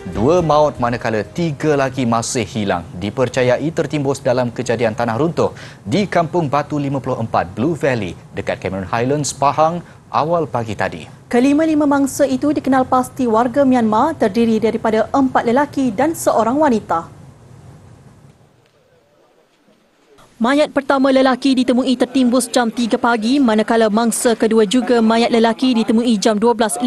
2 maut manakala 3 lagi masih hilang dipercayai tertimbus dalam kejadian tanah runtuh di Kampung Batu 54 Blue Valley dekat Cameron Highlands, Pahang awal pagi tadi. Kelima-lima mangsa itu dikenal pasti warga Myanmar, terdiri daripada 4 lelaki dan seorang wanita. Mayat pertama lelaki ditemui tertimbus jam 3 pagi, manakala mangsa kedua juga mayat lelaki ditemui jam 12.05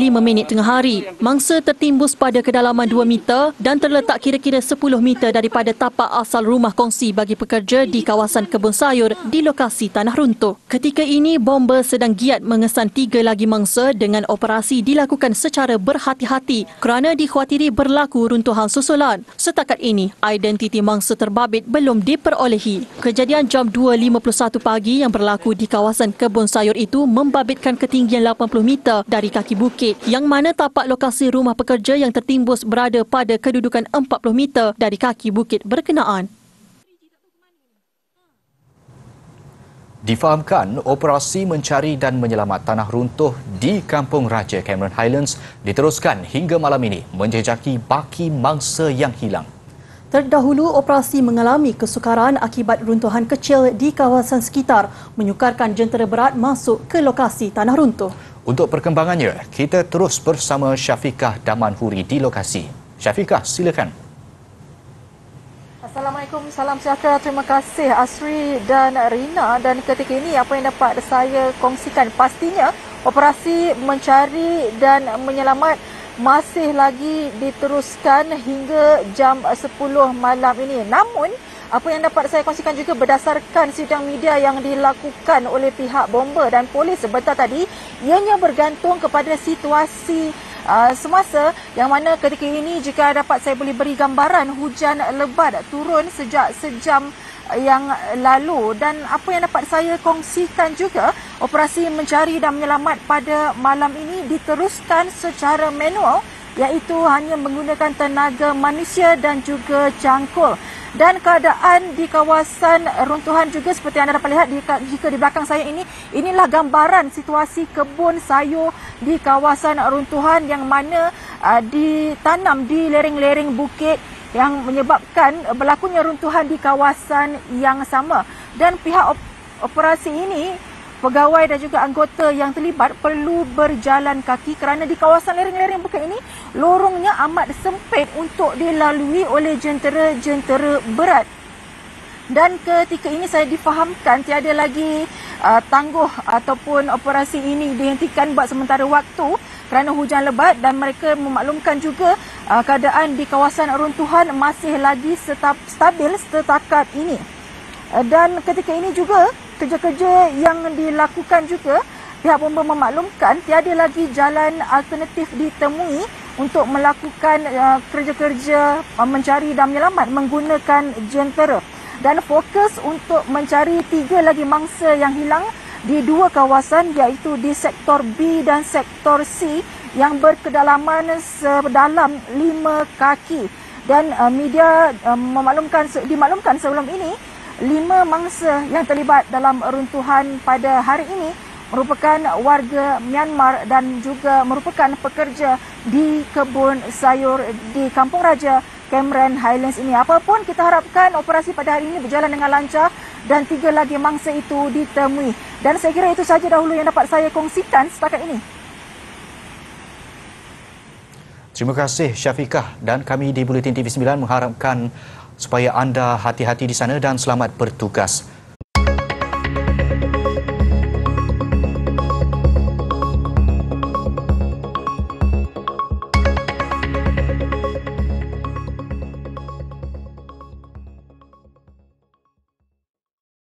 tengah hari. Mangsa tertimbus pada kedalaman 2 meter dan terletak kira-kira 10 meter daripada tapak asal rumah kongsi bagi pekerja di kawasan kebun sayur di lokasi tanah runtuh. Ketika ini, bomba sedang giat mengesan 3 lagi mangsa dengan operasi dilakukan secara berhati-hati kerana dikhawatiri berlaku runtuhan susulan. Setakat ini, identiti mangsa terbabit belum diperolehi. Kejadian jam 2.51 pagi yang berlaku di kawasan kebun sayur itu membabitkan ketinggian 80 meter dari kaki bukit, yang mana tapak lokasi rumah pekerja yang tertimbus berada pada kedudukan 40 meter dari kaki bukit berkenaan. Difahamkan, operasi mencari dan menyelamat tanah runtuh di Kampung Raja Cameron Highlands diteruskan hingga malam ini menjejaki baki mangsa yang hilang. Terdahulu, operasi mengalami kesukaran akibat runtuhan kecil di kawasan sekitar, menyukarkan jentera berat masuk ke lokasi tanah runtuh. Untuk perkembangannya, kita terus bersama Syafiqah Damanhuri di lokasi. Syafiqah, silakan. Assalamualaikum, salam sejahtera. Terima kasih Asri dan Rina. Dan ketika ini apa yang dapat saya kongsikan, pastinya operasi mencari dan menyelamat masih lagi diteruskan hingga jam 10 malam ini. Namun, apa yang dapat saya kongsikan juga berdasarkan sidang media yang dilakukan oleh pihak bomba dan polis sebentar tadi, ianya bergantung kepada situasi semasa, yang mana ketika ini jika dapat saya boleh beri gambaran, hujan lebat turun sejak sejam yang lalu. Dan apa yang dapat saya kongsikan juga, operasi mencari dan menyelamat pada malam ini diteruskan secara manual, iaitu hanya menggunakan tenaga manusia dan juga cangkul. Dan keadaan di kawasan runtuhan juga seperti anda dapat lihat jika di belakang saya ini, inilah gambaran situasi kebun sayur di kawasan runtuhan yang mana ditanam di lereng-lereng bukit, yang menyebabkan berlakunya runtuhan di kawasan yang sama. Dan pihak operasi ini, pegawai dan juga anggota yang terlibat perlu berjalan kaki kerana di kawasan lereng-lereng bukit ini lorongnya amat sempit untuk dilalui oleh jentera-jentera berat. Dan ketika ini saya difahamkan tiada lagi tangguh ataupun operasi ini dihentikan buat sementara waktu kerana hujan lebat, dan mereka memaklumkan juga keadaan di kawasan runtuhan masih lagi stabil setakat ini. Dan ketika ini juga kerja-kerja yang dilakukan juga, pihak bomba memaklumkan tiada lagi jalan alternatif ditemui untuk melakukan kerja-kerja mencari dan menyelamat menggunakan jentera. Dan fokus untuk mencari 3 lagi mangsa yang hilang di 2 kawasan, iaitu di sektor B dan sektor C yang berkedalaman sedalam 5 kaki. Dan media dimaklumkan sebelum ini 5 mangsa yang terlibat dalam runtuhan pada hari ini merupakan warga Myanmar dan juga merupakan pekerja di kebun sayur di Kampung Raja Cameron Highlands ini. Apapun, kita harapkan operasi pada hari ini berjalan dengan lancar dan 3 lagi mangsa itu ditemui. Dan saya kira itu sahaja dahulu yang dapat saya kongsikan setakat ini. Terima kasih Syafiqah, dan kami di Buletin TV 9 mengharapkan supaya anda hati-hati di sana dan selamat bertugas.